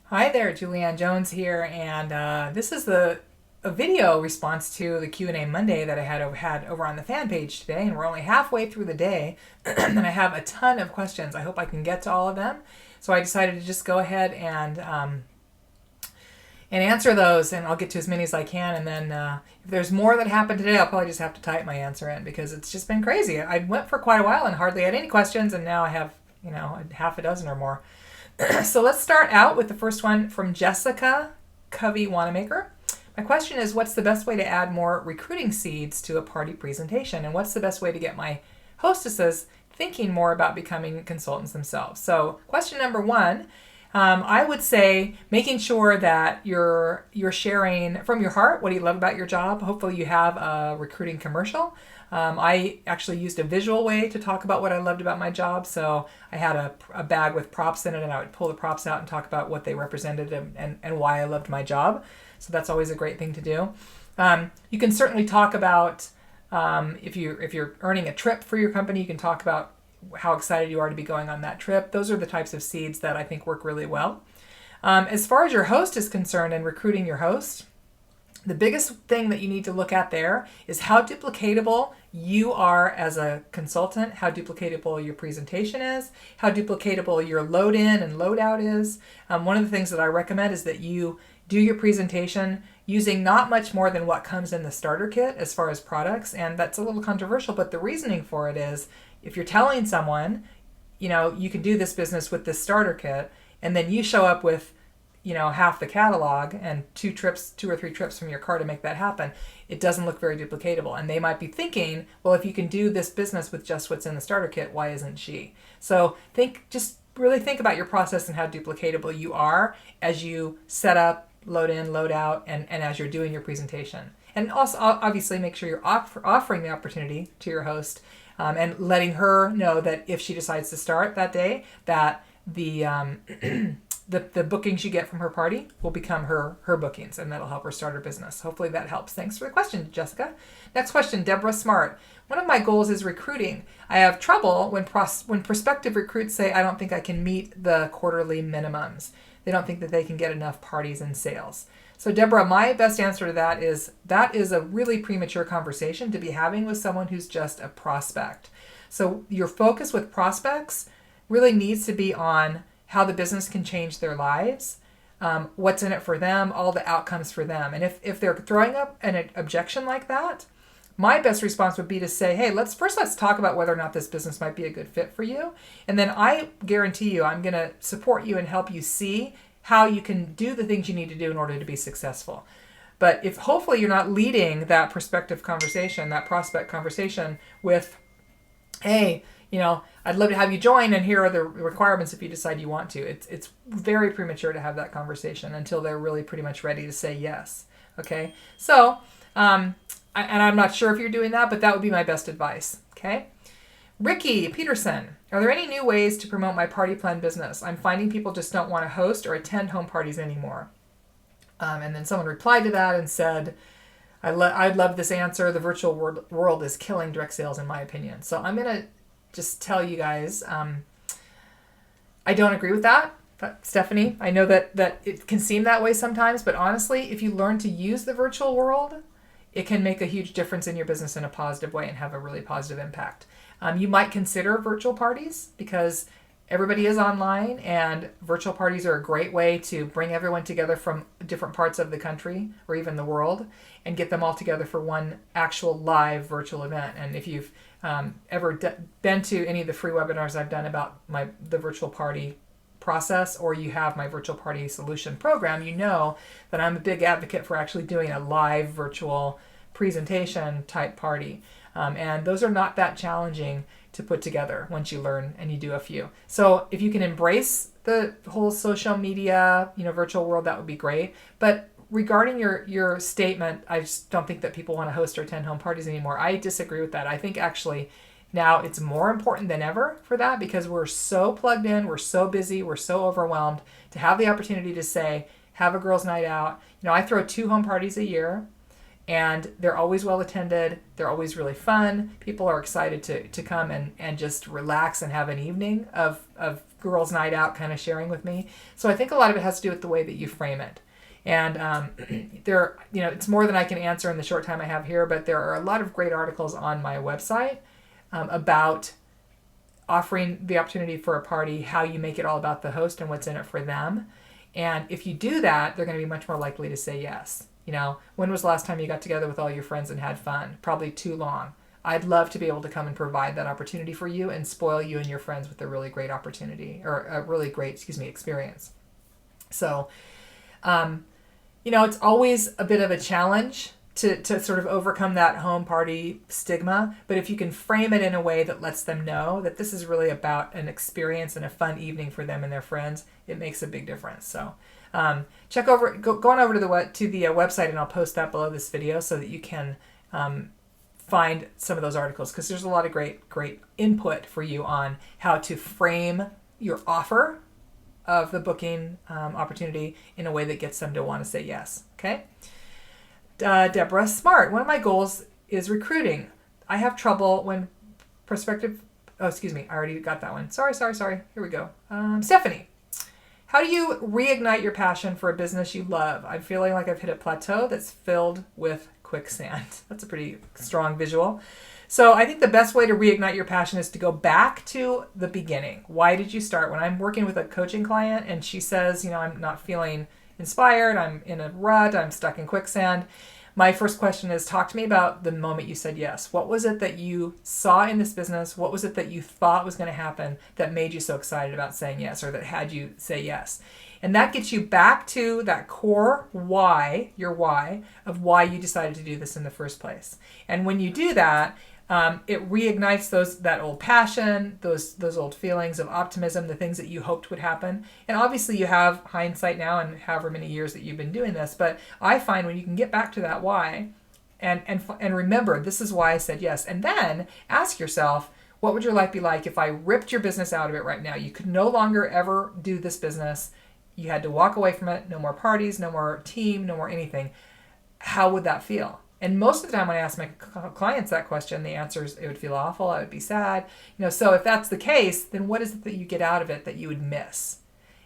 Hi there, Julianne Jones here, and this is a video response to the Q&A Monday that I had over on the fan page today, and we're only halfway through the day, and I have a ton of questions. I hope I can get to all of them, so I decided to just go ahead and answer those, and I'll get to as many as I can, and then if there's more that happened today, I'll probably just have to type my answer in because it's just been crazy. I went for quite a while and hardly had any questions, and now I have, half a dozen or more. So let's start out with the first one from Jessica Covey Wanamaker. My question is, what's the best way to add more recruiting seeds to a party presentation? And what's the best way to get my hostesses thinking more about becoming consultants themselves? So question number one, I would say making sure that you're sharing from your heart what do you love about your job. Hopefully you have a recruiting commercial. I actually used a visual way to talk about what I loved about my job. So I had a bag with props in it, and I would pull the props out and talk about what they represented and why I loved my job. So that's always a great thing to do. You can certainly talk about if you're earning a trip for your company, you can talk about how excited you are to be going on that trip. Those are the types of seeds that I think work really well. As far as your host is concerned and recruiting your host, the biggest thing that you need to look at there is how duplicatable you are as a consultant, how duplicatable your presentation is, how duplicatable your load in and load out is. One of the things that I recommend is that you do your presentation using not much more than what comes in the starter kit as far as products. And that's a little controversial, but the reasoning for it is if you're telling someone, you can do this business with this starter kit, and then you show up with half the catalog and two or three trips from your car to make that happen, it doesn't look very duplicatable. And they might be thinking, well, if you can do this business with just what's in the starter kit, why isn't she? So just really think about your process and how duplicatable you are as you set up, load in, load out, and as you're doing your presentation. And also, obviously, make sure you're offering the opportunity to your host and letting her know that if she decides to start that day, that the the bookings you get from her party will become her bookings, and that'll help her start her business. Hopefully that helps. Thanks for the question, Jessica. Next question, Deborah Smart. One of my goals is recruiting. I have trouble when prospective recruits say, I don't think I can meet the quarterly minimums. They don't think that they can get enough parties and sales. So Deborah, my best answer to that is a really premature conversation to be having with someone who's just a prospect. So your focus with prospects really needs to be on how the business can change their lives, what's in it for them, all the outcomes for them. And if they're throwing up an objection like that, my best response would be to say, hey, let's talk about whether or not this business might be a good fit for you. And then I guarantee you, I'm going to support you and help you see how you can do the things you need to do in order to be successful. But if hopefully you're not leading that prospect conversation with, hey, I'd love to have you join, and here are the requirements if you decide you want to. It's very premature to have that conversation until they're really pretty much ready to say yes. Okay? So, and I'm not sure if you're doing that, but that would be my best advice. Okay? Ricky Peterson, are there any new ways to promote my party plan business? I'm finding people just don't want to host or attend home parties anymore. And then someone replied to that and said, I love this answer. The virtual world is killing direct sales, in my opinion. So I'm going to just tell you guys, I don't agree with that. Stephanie, I know that it can seem that way sometimes, but honestly, if you learn to use the virtual world, it can make a huge difference in your business in a positive way and have a really positive impact. You might consider virtual parties because everybody is online, and virtual parties are a great way to bring everyone together from different parts of the country or even the world and get them all together for one actual live virtual event. And if you've ever been to any of the free webinars I've done about the virtual party process, or you have my virtual party solution program, you know that I'm a big advocate for actually doing a live virtual presentation type party. And those are not that challenging to put together once you learn and you do a few. So if you can embrace the whole social media, virtual world, that would be great. But regarding your statement, I just don't think that people want to host or attend home parties anymore. I disagree with that. I think actually now it's more important than ever for that, because we're so plugged in, we're so busy, we're so overwhelmed, to have the opportunity to say, have a girls' night out. I throw 2 home parties a year, and they're always well attended. They're always really fun. People are excited to come and just relax and have an evening of girls' night out kind of sharing with me. So I think a lot of it has to do with the way that you frame it. And it's more than I can answer in the short time I have here, but there are a lot of great articles on my website about offering the opportunity for a party, how you make it all about the host and what's in it for them. And if you do that, they're going to be much more likely to say yes. When was the last time you got together with all your friends and had fun? Probably too long. I'd love to be able to come and provide that opportunity for you and spoil you and your friends with a really great opportunity, or a really great, experience. So, it's always a bit of a challenge to sort of overcome that home party stigma. But if you can frame it in a way that lets them know that this is really about an experience and a fun evening for them and their friends, it makes a big difference. So go on over to the website, and I'll post that below this video so that you can find some of those articles, because there's a lot of great input for you on how to frame your offer of the booking opportunity in a way that gets them to want to say yes. Okay. Deborah, smart. One of my goals is recruiting. I have trouble when prospective. Oh, excuse me. I already got that one. Sorry. Here we go. Stephanie, how do you reignite your passion for a business you love? I'm feeling like I've hit a plateau that's filled with quicksand. That's a pretty strong visual. So I think the best way to reignite your passion is to go back to the beginning. Why did you start? When I'm working with a coaching client and she says, I'm not feeling inspired, I'm in a rut, I'm stuck in quicksand, my first question is, talk to me about the moment you said yes. What was it that you saw in this business? What was it that you thought was going to happen that made you so excited about saying yes, or that had you say yes? And that gets you back to that core why, your why, of why you decided to do this in the first place. And when you do that, it reignites that old passion, those old feelings of optimism, the things that you hoped would happen. And obviously you have hindsight now and however many years that you've been doing this, but I find when you can get back to that why and remember, this is why I said yes, and then ask yourself, what would your life be like if I ripped your business out of it right now? You could no longer ever do this business. You had to walk away from it. No more parties, no more team, no more anything. How would that feel? And most of the time when I ask my clients that question, the answer is it would feel awful, I would be sad. So if that's the case, then what is it that you get out of it that you would miss?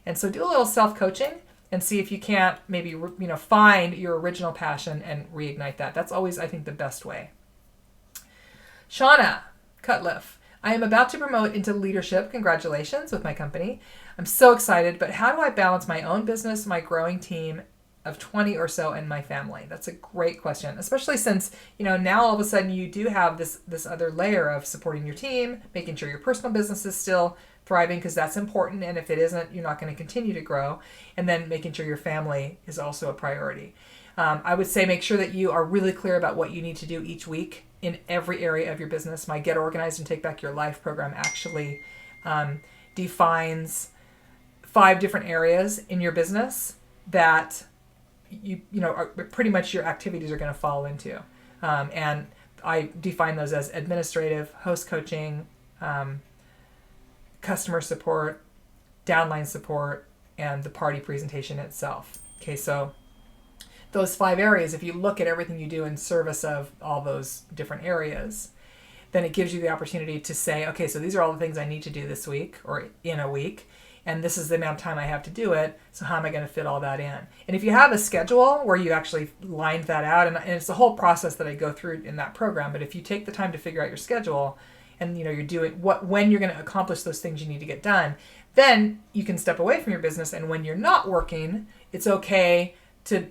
And so do a little self-coaching and see if you can't maybe, find your original passion and reignite that. That's always, I think, the best way. Shauna Cutliff, I am about to promote into leadership. Congratulations with my company. I'm so excited, but how do I balance my own business, my growing team of 20 or so, and my family? That's a great question, especially since, now all of a sudden you do have this other layer of supporting your team, making sure your personal business is still thriving, because that's important. And if it isn't, you're not going to continue to grow. And then making sure your family is also a priority. I would say make sure that you are really clear about what you need to do each week in every area of your business. My Get Organized and Take Back Your Life program actually defines 5 different areas in your business that are pretty much your activities are going to fall into. And I define those as administrative, host coaching, customer support, downline support, and the party presentation itself. Okay, so those 5 areas, if you look at everything you do in service of all those different areas, then it gives you the opportunity to say, okay, so these are all the things I need to do this week or in a week, and this is the amount of time I have to do it, so how am I going to fit all that in? And if you have a schedule where you actually lined that out, and it's the whole process that I go through in that program, but if you take the time to figure out your schedule, and you're doing when you're going to accomplish those things you need to get done, then you can step away from your business, and when you're not working, it's okay to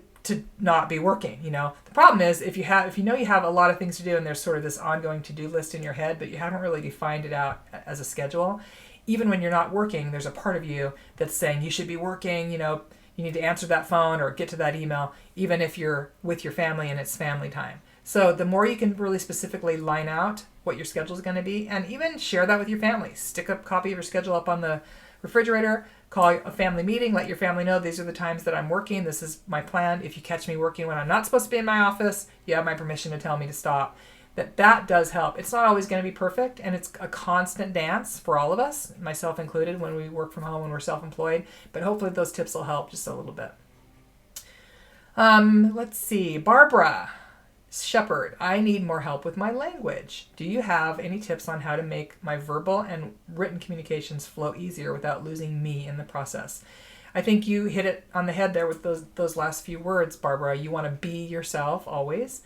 not be working. The problem is if you have a lot of things to do and there's sort of this ongoing to-do list in your head, but you haven't really defined it out as a schedule, even when you're not working, there's a part of you that's saying you should be working, you need to answer that phone or get to that email, even if you're with your family and it's family time. So the more you can really specifically line out what your schedule is going to be, and even share that with your family. Stick a copy of your schedule up on the refrigerator, call a family meeting, let your family know these are the times that I'm working, this is my plan. If you catch me working when I'm not supposed to be in my office, you have my permission to tell me to stop. That does help. It's not always going to be perfect, and it's a constant dance for all of us, myself included, when we work from home, when we're self-employed, but hopefully those tips will help just a little bit. Let's see. Barbara, Shepherd, I need more help with my language. Do you have any tips on how to make my verbal and written communications flow easier without losing me in the process? I think you hit it on the head there with those last few words, Barbara. You want to be yourself always.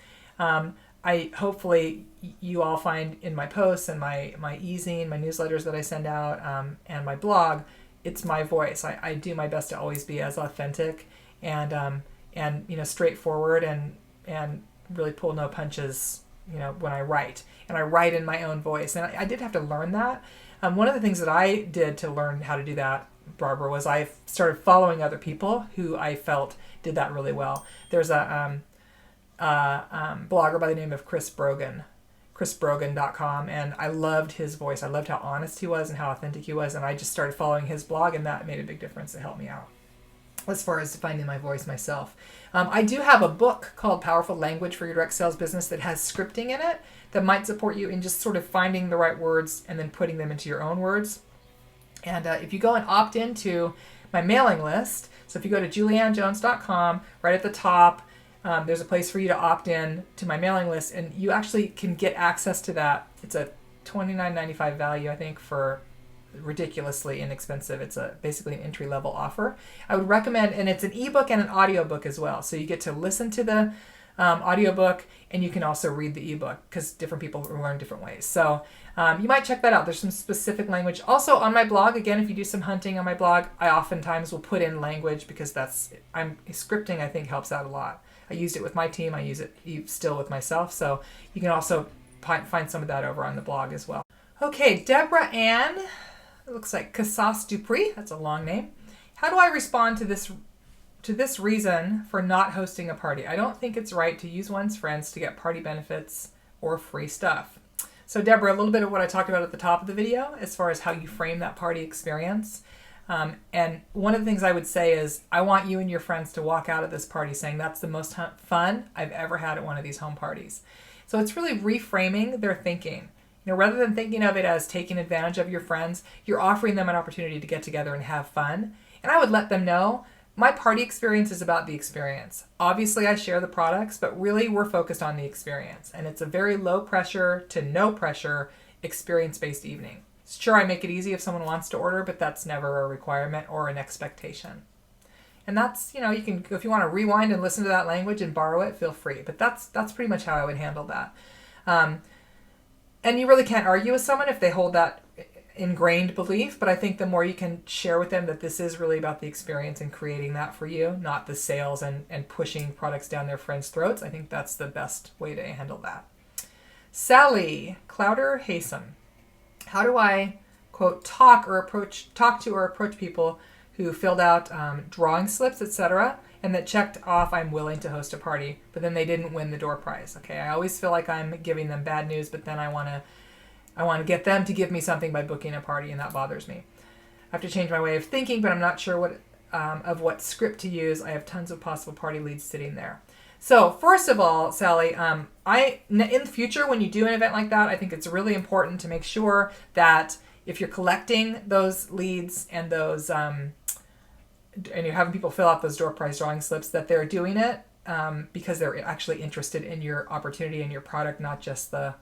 I hopefully you all find in my posts and my e-zine, my newsletters that I send out, and my blog, it's my voice. I do my best to always be as authentic and straightforward and really pull no punches, when I write. And I write in my own voice. And I did have to learn that. One of the things that I did to learn how to do that, Barbara, was I started following other people who I felt did that really well. There's a blogger by the name of Chris Brogan, chrisbrogan.com, and I loved his voice. I loved how honest he was and how authentic he was, and I just started following his blog, and that made a big difference. It helped me out as far as finding my voice myself. I do have a book called Powerful Language for Your Direct Sales Business that has scripting in it that might support you in just sort of finding the right words and then putting them into your own words. And if you go and opt into my mailing list, so if you go to juliannejones.com, right at the top, there's a place for you to opt in to my mailing list, and you actually can get access to that. It's a $29.95 value, I think, for ridiculously inexpensive. It's basically an entry-level offer. I would recommend, and it's an ebook and an audiobook as well. So you get to listen to the audiobook, and you can also read the ebook because different people learn different ways. So you might check that out. There's some specific language. Also on my blog, again, if you do some hunting on my blog, I oftentimes will put in language because scripting, I think, helps out a lot. I used it with my team. I use it still with myself. So you can also find some of that over on the blog as well. Okay, Deborah Ann, it looks like Casas Dupree. That's a long name. How do I respond to this reason for not hosting a party? I don't think it's right to use one's friends to get party benefits or free stuff. So Deborah, a little bit of what I talked about at the top of the video as far as how you frame that party experience. And one of the things I would say is I want you and your friends to walk out of this party saying that's the most fun I've ever had at one of these home parties. So it's really reframing their thinking. Rather than thinking of it as taking advantage of your friends, you're offering them an opportunity to get together and have fun. And I would let them know my party experience is about the experience. Obviously, I share the products, but really we're focused on the experience. And it's a very low pressure to no pressure experience-based evening. Sure, I make it easy if someone wants to order, but that's never a requirement or an expectation. And that's, you can, if you want to rewind and listen to that language and borrow it, feel free. But that's pretty much how I would handle that. And you really can't argue with someone if they hold that ingrained belief, but I think the more you can share with them that this is really about the experience and creating that for you, not the sales and pushing products down their friends' throats, I think that's the best way to handle that. Sally Clowder Haysom. How do I, quote, talk to or approach people who filled out drawing slips, etc., and that checked off I'm willing to host a party, but then they didn't win the door prize? Okay, I always feel like I'm giving them bad news, but then I want to get them to give me something by booking a party, and that bothers me. I have to change my way of thinking, but I'm not sure what script to use. I have tons of possible party leads sitting there. So first of all, Sally, in the future when you do an event like that, I think it's really important to make sure that if you're collecting those leads and those and you're having people fill out those door prize drawing slips, that they're doing it because they're actually interested in your opportunity and your product, not just the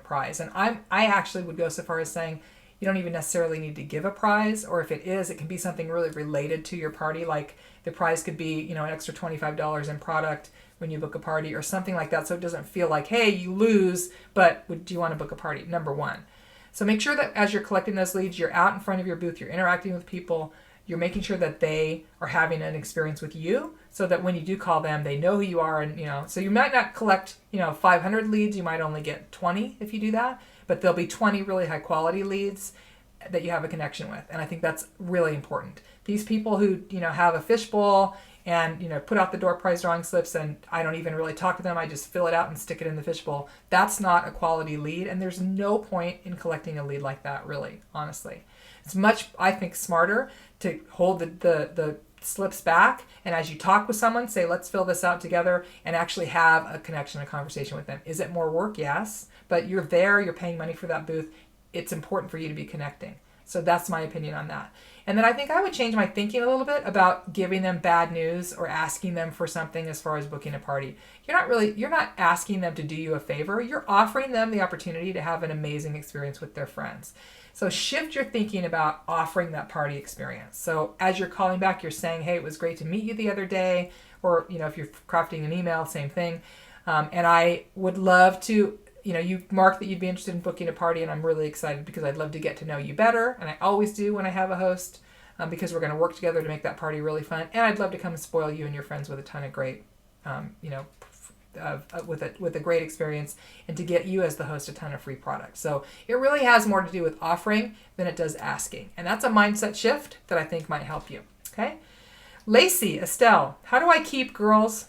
prize. And I actually would go so far as saying you don't even necessarily need to give a prize, or if it is, it can be something really related to your party. Like the prize could be, an extra $25 in product when you book a party or something like that. So it doesn't feel like, hey, you lose, but do you want to book a party? Number one. So make sure that as you're collecting those leads, you're out in front of your booth, you're interacting with people, you're making sure that they are having an experience with you so that when you do call them, they know who you are. And, so you might not collect, 500 leads. You might only get 20 if you do that, but there'll be 20 really high quality leads that you have a connection with. And I think that's really important. These people who, have a fishbowl and, put out the door prize drawing slips and I don't even really talk to them. I just fill it out and stick it in the fishbowl. That's not a quality lead. And there's no point in collecting a lead like that, really, honestly. It's much, I think, smarter to hold the slips back, and as you talk with someone, say, let's fill this out together, and actually have a connection, a conversation with them. Is it more work? Yes, but you're there, you're paying money for that booth. It's important for you to be connecting. So that's my opinion on that. And then I think I would change my thinking a little bit about giving them bad news or asking them for something as far as booking a party. You're not asking them to do you a favor. You're offering them the opportunity to have an amazing experience with their friends. So shift your thinking about offering that party experience. So as you're calling back, you're saying, hey, it was great to meet you the other day. Or, if you're crafting an email, same thing. And I would love to, you mark that you'd be interested in booking a party, and I'm really excited because I'd love to get to know you better. And I always do when I have a host, because we're going to work together to make that party really fun. And I'd love to come and spoil you and your friends with a ton of great, with a great experience, and to get you as the host a ton of free product. So it really has more to do with offering than it does asking. And that's a mindset shift that I think might help you. Okay. Lacey, Estelle, how do I keep girls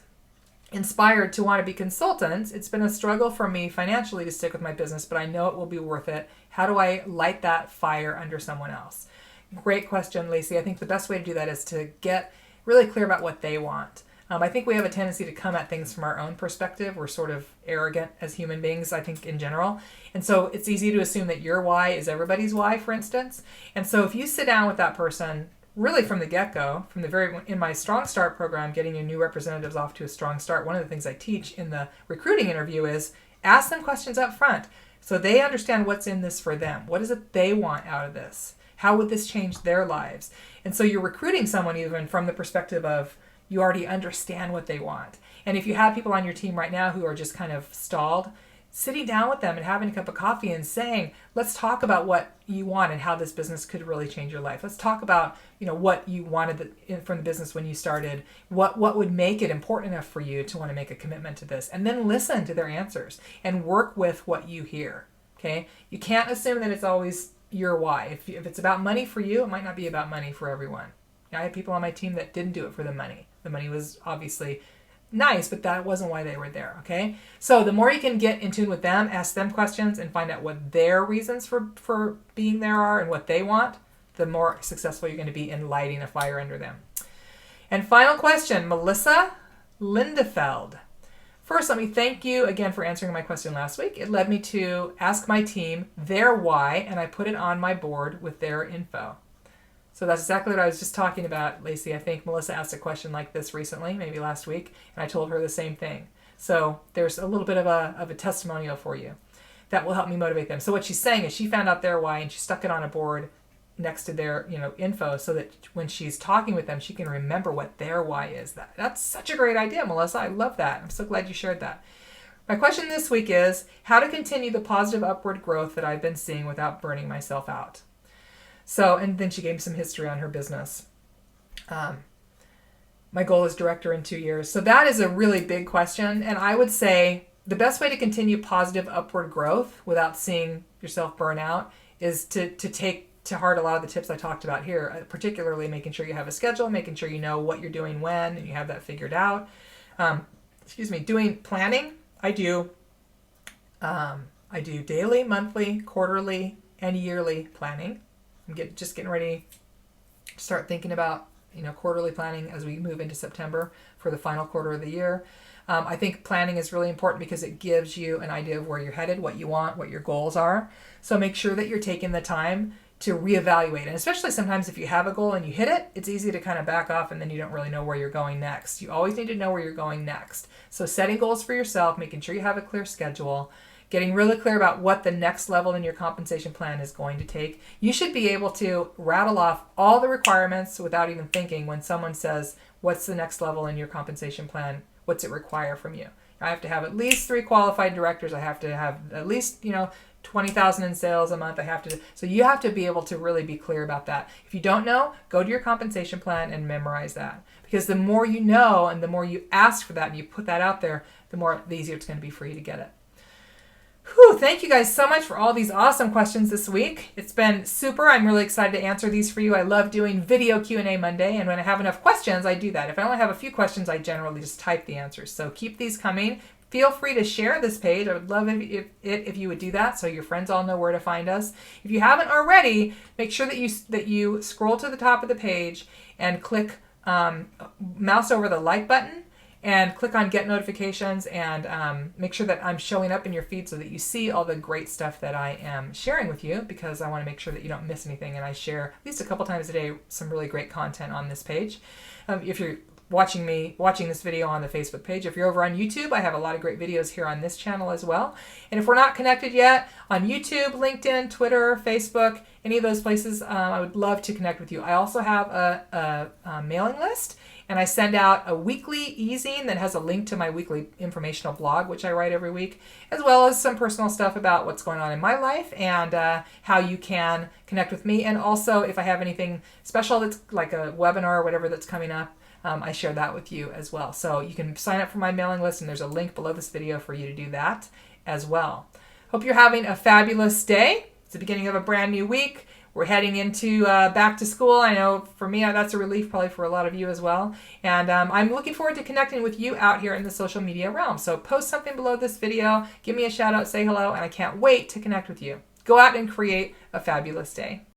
inspired to want to be consultants? It's been a struggle for me financially to stick with my business, but I know it will be worth it. How do I light that fire under someone else? Great question, Lacey. I think the best way to do that is to get really clear about what they want. I think we have a tendency to come at things from our own perspective. We're sort of arrogant as human beings, I think, in general. And so it's easy to assume that your why is everybody's why, for instance. And so if you sit down with that person really from the get-go, in my Strong Start program, getting your new representatives off to a strong start, one of the things I teach in the recruiting interview is ask them questions up front so they understand what's in this for them. What is it they want out of this? How would this change their lives? And so you're recruiting someone even from the perspective of you already understand what they want. And if you have people on your team right now who are just kind of stalled, sitting down with them and having a cup of coffee and saying, let's talk about what you want and how this business could really change your life. Let's talk about, what you wanted from the business when you started, what would make it important enough for you to want to make a commitment to this, and then listen to their answers and work with what you hear. Okay. You can't assume that it's always your why. If it's about money for you, it might not be about money for everyone. I had people on my team that didn't do it for the money. The money was obviously nice, but that wasn't why they were there. Okay. So the more you can get in tune with them, ask them questions and find out what their reasons for being there are and what they want, the more successful you're going to be in lighting a fire under them. And final question, Melissa Lindefeld. First, let me thank you again for answering my question last week. It led me to ask my team their why, and I put it on my board with their info. So that's exactly what I was just talking about, Lacey. I think Melissa asked a question like this recently, maybe last week, and I told her the same thing. So there's a little bit of a testimonial for you that will help me motivate them. So what she's saying is she found out their why and she stuck it on a board next to their info so that when she's talking with them, she can remember what their why is. That's such a great idea, Melissa. I love that. I'm so glad you shared that. My question this week is how to continue the positive upward growth that I've been seeing without burning myself out. So, and then she gave me some history on her business. My goal is director in 2 years. So that is a really big question. And I would say the best way to continue positive upward growth without seeing yourself burn out is to take to heart a lot of the tips I talked about here, particularly making sure you have a schedule, making sure you know what you're doing when, and you have that figured out. Doing planning. I do daily, monthly, quarterly, and yearly planning. I'm getting ready to start thinking about, quarterly planning as we move into September for the final quarter of the year. I think planning is really important because it gives you an idea of where you're headed, what you want, what your goals are. So make sure that you're taking the time to reevaluate. And especially sometimes if you have a goal and you hit it, it's easy to kind of back off and then you don't really know where you're going next. You always need to know where you're going next. So setting goals for yourself, making sure you have a clear schedule, getting really clear about what the next level in your compensation plan is going to take. You should be able to rattle off all the requirements without even thinking when someone says, what's the next level in your compensation plan? What's it require from you? I have to have at least 3 qualified directors. I have to have at least, 20,000 in sales a month. So you have to be able to really be clear about that. If you don't know, go to your compensation plan and memorize that. Because the more you know and the more you ask for that and you put that out there, the easier it's going to be for you to get it. Whew, thank you guys so much for all these awesome questions this week. It's been super. I'm really excited to answer these for you. I love doing video Q&A Monday, and when I have enough questions, I do that. If I only have a few questions, I generally just type the answers. So keep these coming. Feel free to share this page. I would love it if you would do that so your friends all know where to find us. If you haven't already, make sure that you scroll to the top of the page and click mouse over the like button and click on get notifications and make sure that I'm showing up in your feed so that you see all the great stuff that I am sharing with you, because I want to make sure that you don't miss anything, and I share at least a couple times a day some really great content on this page. If you're watching this video on the Facebook page. If you're over on YouTube, I have a lot of great videos here on this channel as well. And if we're not connected yet on YouTube, LinkedIn, Twitter, Facebook, any of those places, I would love to connect with you. I also have a mailing list, and I send out a weekly e-zine that has a link to my weekly informational blog, which I write every week, as well as some personal stuff about what's going on in my life and how you can connect with me. And also, if I have anything special that's like a webinar or whatever that's coming up, I share that with you as well. So you can sign up for my mailing list, and there's a link below this video for you to do that as well. Hope you're having a fabulous day. It's the beginning of a brand new week. We're heading into back to school. I know for me, that's a relief, probably for a lot of you as well. And I'm looking forward to connecting with you out here in the social media realm. So post something below this video, give me a shout out, say hello, and I can't wait to connect with you. Go out and create a fabulous day.